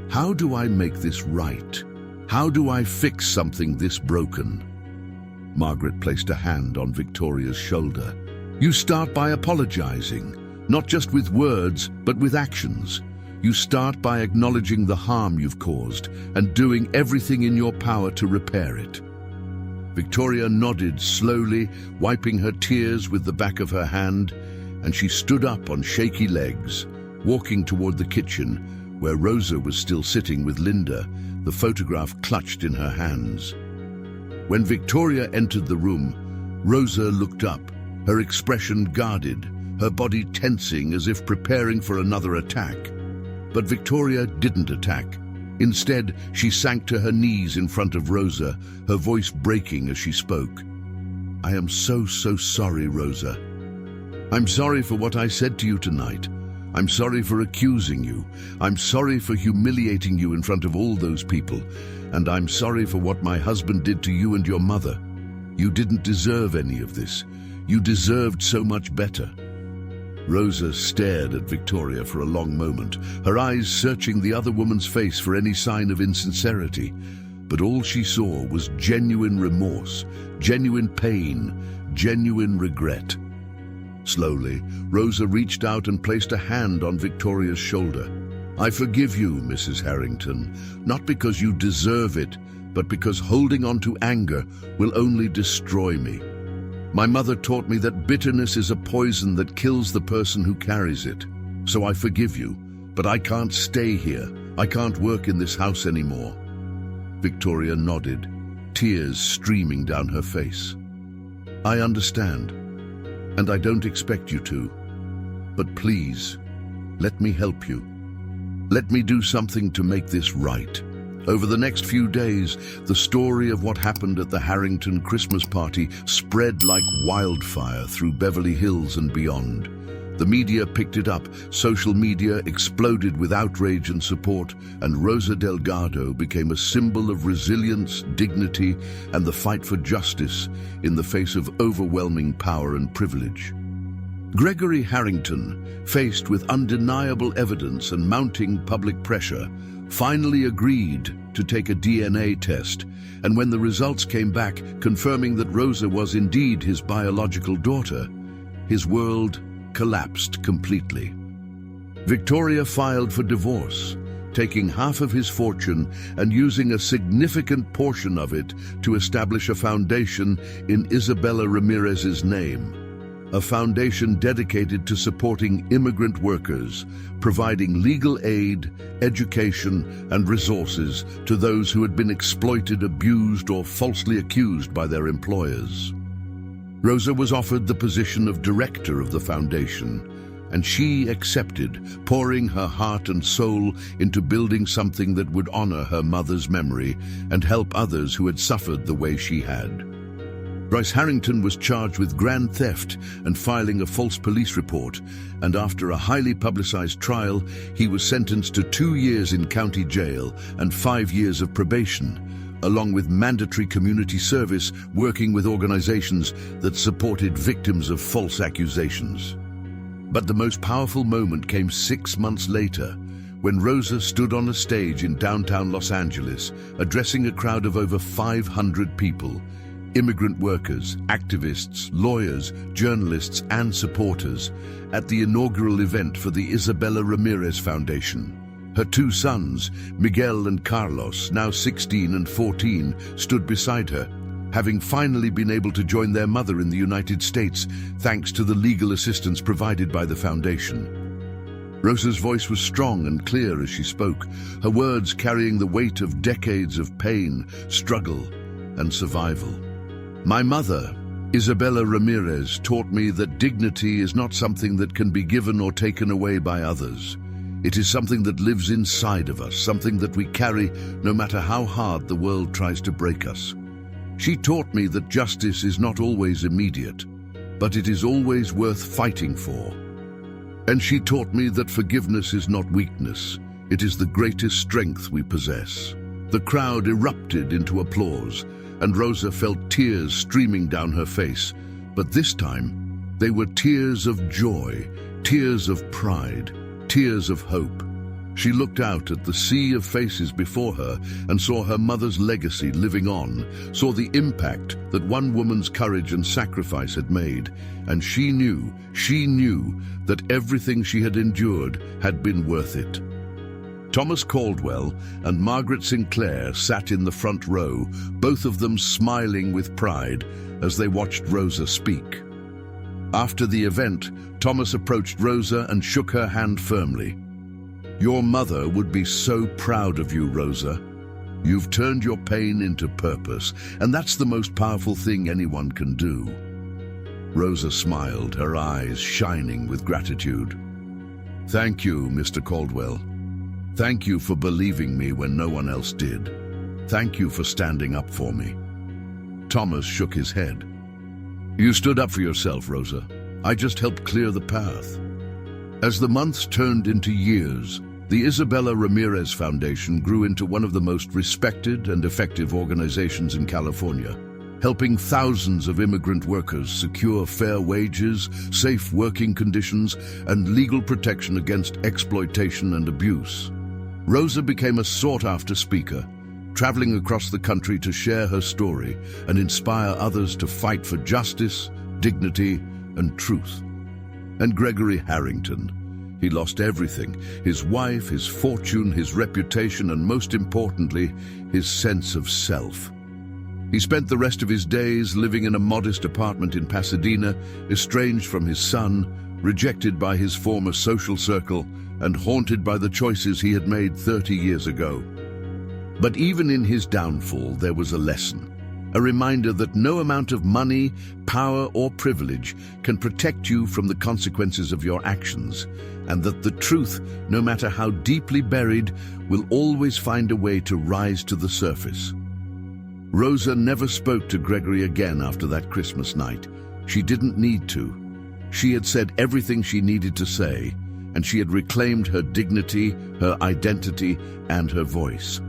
"How do I make this right? How do I fix something this broken?" Margaret placed a hand on Victoria's shoulder. "You start by apologizing, not just with words, but with actions. You start by acknowledging the harm you've caused and doing everything in your power to repair it." Victoria nodded slowly, wiping her tears with the back of her hand, and she stood up on shaky legs, walking toward the kitchen, where Rosa was still sitting with Linda, the photograph clutched in her hands. When Victoria entered the room, Rosa looked up, her expression guarded, her body tensing as if preparing for another attack. But Victoria didn't attack. Instead, she sank to her knees in front of Rosa, her voice breaking as she spoke. "I am so sorry, Rosa. I'm sorry for what I said to you tonight. I'm sorry for accusing you. I'm sorry for humiliating you in front of all those people. And I'm sorry for what my husband did to you and your mother. You didn't deserve any of this. You deserved so much better." Rosa stared at Victoria for a long moment, her eyes searching the other woman's face for any sign of insincerity. But all she saw was genuine remorse, genuine pain, genuine regret. Slowly, Rosa reached out and placed a hand on Victoria's shoulder. "I forgive you, Mrs. Harrington, not because you deserve it, but because holding on to anger will only destroy me. My mother taught me that bitterness is a poison that kills the person who carries it. So I forgive you, but I can't stay here. I can't work in this house anymore." Victoria nodded, tears streaming down her face. "I understand, and I don't expect you to. But please, let me help you." Let me do something to make this right. Over the next few days, the story of what happened at the Harrington Christmas party spread like wildfire through Beverly Hills and beyond. The media picked it up, social media exploded with outrage and support, and Rosa Delgado became a symbol of resilience, dignity, and the fight for justice in the face of overwhelming power and privilege. Gregory Harrington, faced with undeniable evidence and mounting public pressure, finally agreed to take a DNA test, and when the results came back confirming that Rosa was indeed his biological daughter, his world collapsed completely. Victoria filed for divorce, taking half of his fortune and using a significant portion of it to establish a foundation in Isabella Ramirez's name. A foundation dedicated to supporting immigrant workers, providing legal aid, education, and resources to those who had been exploited, abused, or falsely accused by their employers. Rosa was offered the position of director of the foundation, and she accepted, pouring her heart and soul into building something that would honor her mother's memory and help others who had suffered the way she had. Bryce Harrington was charged with grand theft and filing a false police report, and after a highly publicized trial, he was sentenced to 2 years in county jail and 5 years of probation, along with mandatory community service working with organizations that supported victims of false accusations. But the most powerful moment came 6 months later, when Rosa stood on a stage in downtown Los Angeles, addressing a crowd of over 500 people, immigrant workers, activists, lawyers, journalists, and supporters, at the inaugural event for the Isabella Ramirez Foundation. Her 2 sons, Miguel and Carlos, now 16 and 14, stood beside her, having finally been able to join their mother in the United States thanks to the legal assistance provided by the foundation. Rosa's voice was strong and clear as she spoke, her words carrying the weight of decades of pain, struggle, and survival. My mother, Isabella Ramirez, taught me that dignity is not something that can be given or taken away by others. It is something that lives inside of us, something that we carry no matter how hard the world tries to break us. She taught me that justice is not always immediate, but it is always worth fighting for. And she taught me that forgiveness is not weakness, it is the greatest strength we possess. The crowd erupted into applause, and Rosa felt tears streaming down her face, but this time they were tears of joy, tears of pride, tears of hope. She looked out at the sea of faces before her and saw her mother's legacy living on, saw the impact that one woman's courage and sacrifice had made, and she knew that everything she had endured had been worth it. Thomas Caldwell and Margaret Sinclair sat in the front row, both of them smiling with pride as they watched Rosa speak. After the event, Thomas approached Rosa and shook her hand firmly. "Your mother would be so proud of you, Rosa. You've turned your pain into purpose, and that's the most powerful thing anyone can do." Rosa smiled, her eyes shining with gratitude. "Thank you, Mr. Caldwell. Thank you for believing me when no one else did. Thank you for standing up for me." Thomas shook his head. "You stood up for yourself, Rosa. I just helped clear the path." As the months turned into years, the Isabella Ramirez Foundation grew into one of the most respected and effective organizations in California, helping thousands of immigrant workers secure fair wages, safe working conditions, and legal protection against exploitation and abuse. Rosa became a sought-after speaker, traveling across the country to share her story and inspire others to fight for justice, dignity, and truth. And Gregory Harrington, he lost everything: his wife, his fortune, his reputation, and most importantly, his sense of self. He spent the rest of his days living in a modest apartment in Pasadena, estranged from his son, rejected by his former social circle, and haunted by the choices he had made 30 years ago. But even in his downfall, there was a lesson. A reminder that no amount of money, power, or privilege can protect you from the consequences of your actions, and that the truth, no matter how deeply buried, will always find a way to rise to the surface. Rosa never spoke to Gregory again after that Christmas night. She didn't need to. She had said everything she needed to say, and she had reclaimed her dignity, her identity, and her voice.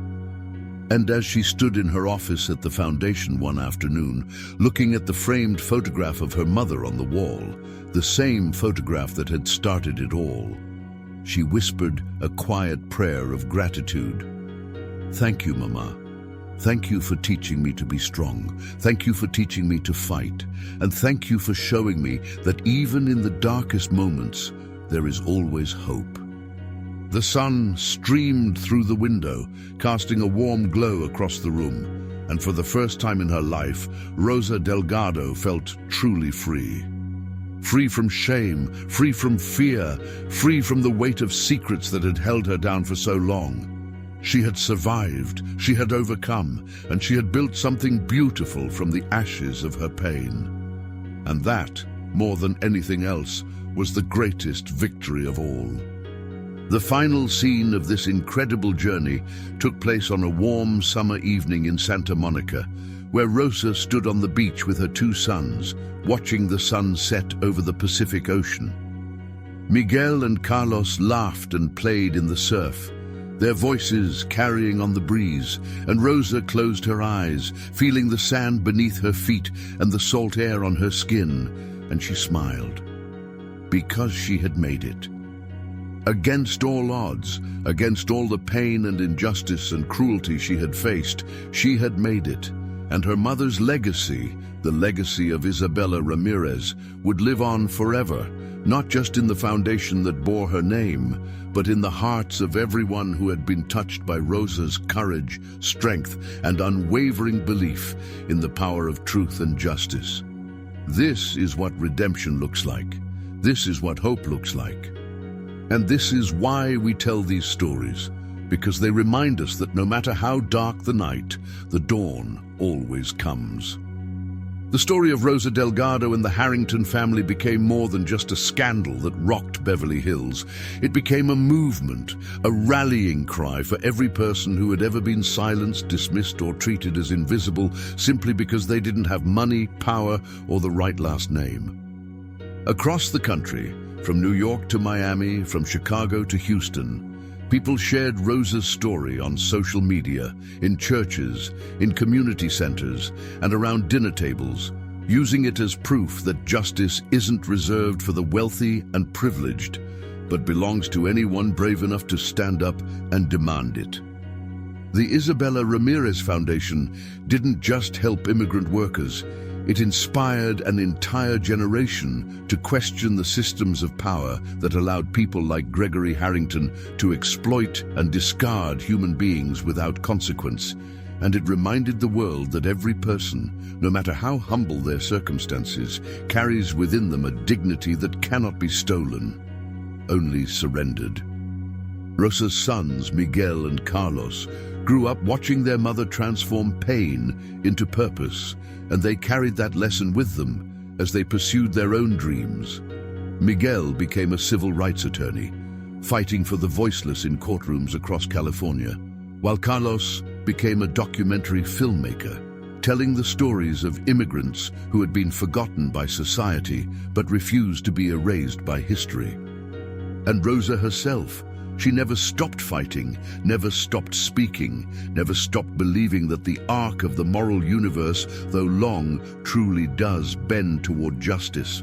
And as she stood in her office at the foundation one afternoon, looking at the framed photograph of her mother on the wall, the same photograph that had started it all, she whispered a quiet prayer of gratitude. "Thank you, Mama. Thank you for teaching me to be strong. Thank you for teaching me to fight. And thank you for showing me that even in the darkest moments, there is always hope." The sun streamed through the window, casting a warm glow across the room, and for the first time in her life, Rosa Delgado felt truly free. Free from shame, free from fear, free from the weight of secrets that had held her down for so long. She had survived, she had overcome, and she had built something beautiful from the ashes of her pain. And that, more than anything else, was the greatest victory of all. The final scene of this incredible journey took place on a warm summer evening in Santa Monica, where Rosa stood on the beach with her two sons, watching the sun set over the Pacific Ocean. Miguel and Carlos laughed and played in the surf, their voices carrying on the breeze, and Rosa closed her eyes, feeling the sand beneath her feet and the salt air on her skin, and she smiled. Because she had made it. Against all odds, against all the pain and injustice and cruelty she had faced, she had made it, and her mother's legacy, the legacy of Isabella Ramirez, would live on forever, not just in the foundation that bore her name, but in the hearts of everyone who had been touched by Rosa's courage, strength, and unwavering belief in the power of truth and justice. This is what redemption looks like. This is what hope looks like. And this is why we tell these stories, because they remind us that no matter how dark the night, the dawn always comes. The story of Rosa Delgado and the Harrington family became more than just a scandal that rocked Beverly Hills. It became a movement, a rallying cry for every person who had ever been silenced, dismissed, or treated as invisible simply because they didn't have money, power, or the right last name. Across the country, from New York to Miami, from Chicago to Houston, people shared Rosa's story on social media, in churches, in community centers, and around dinner tables, using it as proof that justice isn't reserved for the wealthy and privileged, but belongs to anyone brave enough to stand up and demand it. The Isabella Ramirez Foundation didn't just help immigrant workers. It inspired an entire generation to question the systems of power that allowed people like Gregory Harrington to exploit and discard human beings without consequence. And it reminded the world that every person, no matter how humble their circumstances, carries within them a dignity that cannot be stolen, only surrendered. Rosa's sons, Miguel and Carlos, grew up watching their mother transform pain into purpose, and they carried that lesson with them as they pursued their own dreams. Miguel became a civil rights attorney, fighting for the voiceless in courtrooms across California, while Carlos became a documentary filmmaker, telling the stories of immigrants who had been forgotten by society but refused to be erased by history. And Rosa herself, she never stopped fighting, never stopped speaking, never stopped believing that the arc of the moral universe, though long, truly does bend toward justice.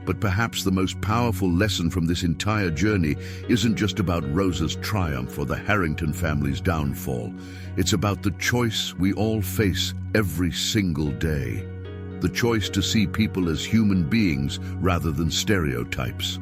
But perhaps the most powerful lesson from this entire journey isn't just about Rosa's triumph or the Harrington family's downfall. It's about the choice we all face every single day. The choice to see people as human beings rather than stereotypes.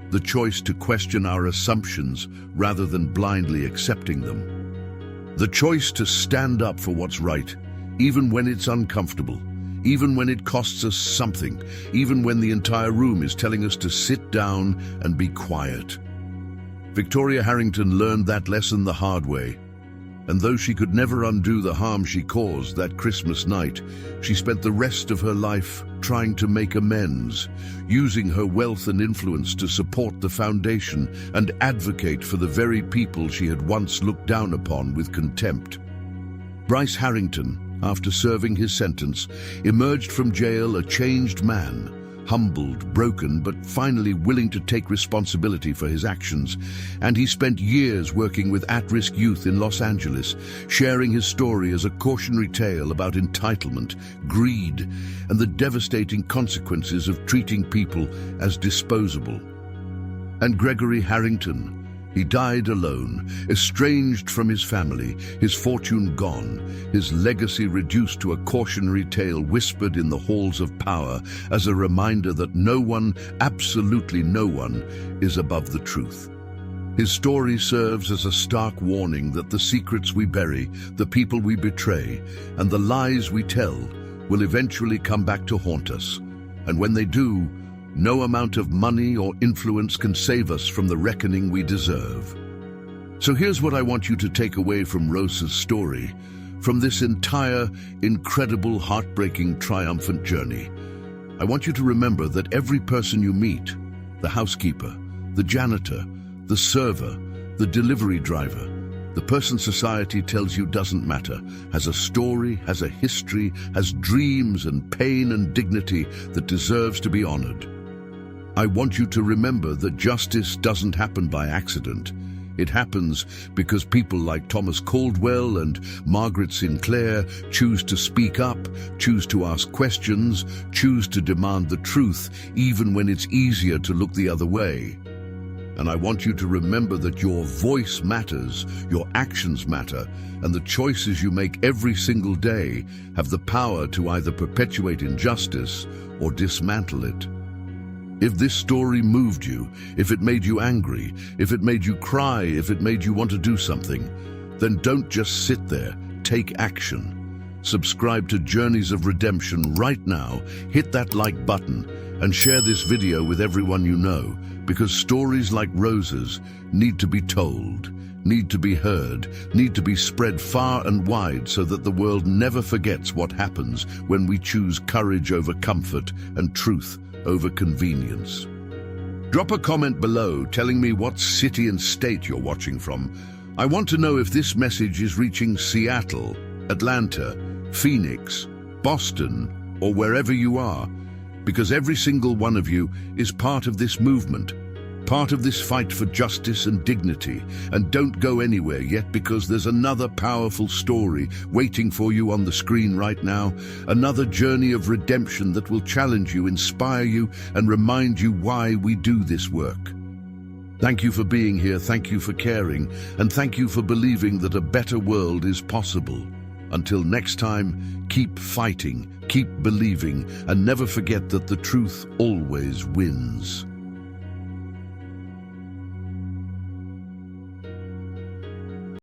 The choice to question our assumptions rather than blindly accepting them. The choice to stand up for what's right, even when it's uncomfortable, even when it costs us something, even when the entire room is telling us to sit down and be quiet. Victoria Harrington learned that lesson the hard way. And though she could never undo the harm she caused that Christmas night, she spent the rest of her life trying to make amends, using her wealth and influence to support the foundation and advocate for the very people she had once looked down upon with contempt. Bryce Harrington, after serving his sentence, emerged from jail a changed man, humbled, broken, but finally willing to take responsibility for his actions. And he spent years working with at-risk youth in Los Angeles, sharing his story as a cautionary tale about entitlement, greed, and the devastating consequences of treating people as disposable. And Gregory Harrington, he died alone, estranged from his family, his fortune gone, his legacy reduced to a cautionary tale whispered in the halls of power as a reminder that no one, absolutely no one, is above the truth. His story serves as a stark warning that the secrets we bury, the people we betray, and the lies we tell will eventually come back to haunt us. And when they do, no amount of money or influence can save us from the reckoning we deserve. So here's what I want you to take away from Rosa's story, from this entire, incredible, heartbreaking, triumphant journey. I want you to remember that every person you meet, the housekeeper, the janitor, the server, the delivery driver, the person society tells you doesn't matter, has a story, has a history, has dreams and pain and dignity that deserves to be honored. I want you to remember that justice doesn't happen by accident. It happens because people like Thomas Caldwell and Margaret Sinclair choose to speak up, choose to ask questions, choose to demand the truth, even when it's easier to look the other way. And I want you to remember that your voice matters, your actions matter, and the choices you make every single day have the power to either perpetuate injustice or dismantle it. If this story moved you, if it made you angry, if it made you cry, if it made you want to do something, then don't just sit there, take action. Subscribe to Journeys of Redemption right now, hit that like button, and share this video with everyone you know, because stories like Rosa's need to be told, need to be heard, need to be spread far and wide so that the world never forgets what happens when we choose courage over comfort and truth over convenience. Drop a comment below telling me what city and state you're watching from. I want to know if this message is reaching Seattle, Atlanta, Phoenix, Boston, or wherever you are, because every single one of you is part of this movement, part of this fight for justice and dignity. And don't go anywhere yet, because there's another powerful story waiting for you on the screen right now, another journey of redemption that will challenge you, inspire you, and remind you why we do this work. Thank you for being here, thank you for caring, and thank you for believing that a better world is possible. Until next time, keep fighting, keep believing, and never forget that the truth always wins.